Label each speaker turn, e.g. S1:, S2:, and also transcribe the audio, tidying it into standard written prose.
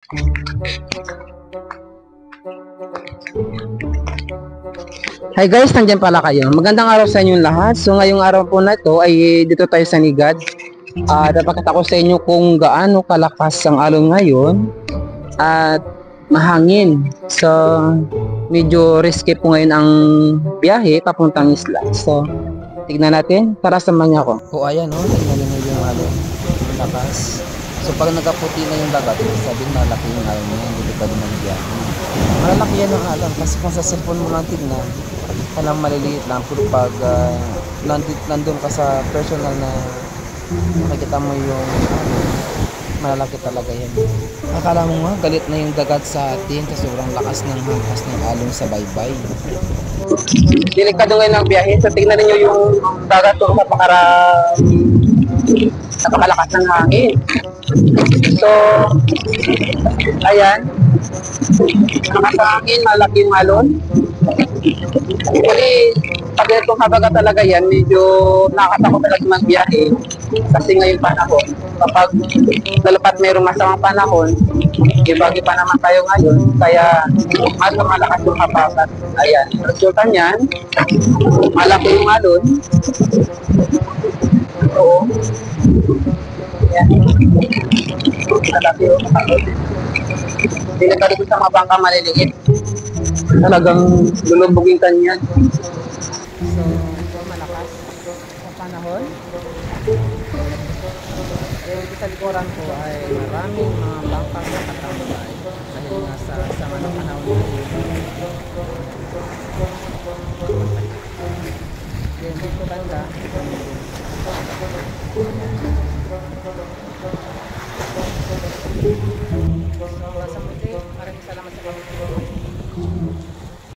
S1: Hi guys, nandiyan pala kayo. Magandang araw sa inyong lahat. So ngayong araw po na ito ay dito tayo sa Nigad. Napakita ko sa inyo kung gaano kalakas ang alon ngayon at mahangin. So medyo risky po ngayon ang biyahe papuntang isla. So tignan natin. Tara, samahan niyo ako. O ayan, tignan niyo yung alon. Lakas. So pag nagkaputi na yung dagat, sabihin malaki yung alon niya, hindi pa din ang biyahe. Malalaki yan ang alon kasi kung sa cellphone mo lang tignan, alam maliliit lang, pero pag nandun ka sa personal na makikita mo yung malalaki talaga yan. Akala mo nga galit na yung dagat sa atin sa sobrang lakas ng hampas ng alon sa baybay. Delikado ngayon ang biyahe, so tignan niyo yung dagat kung napakalakas ng hangin. So ayan, nakasangin, malaki yung alon. Actually, pag itong habaga talaga yan, medyo nakakatakot talaga magbiyahe. Kasi ngayon panahon, kapag lalapat mayroong masamang panahon, ibagi pa naman tayo ngayon, kaya mas malakas yung habagat. Ayan, resulta niyan, malaki yung alon. Oo. Ayan. Malaki yung alon. Delikado ko sa mga bangka maliliit. Talagang lulubugin ka niyan. So, malakas sa panahon. Yung sa likuran ko ay maraming mga bangkang nakatambay dahil nga sa sama ng panahon ngayon. Yan, dito banda,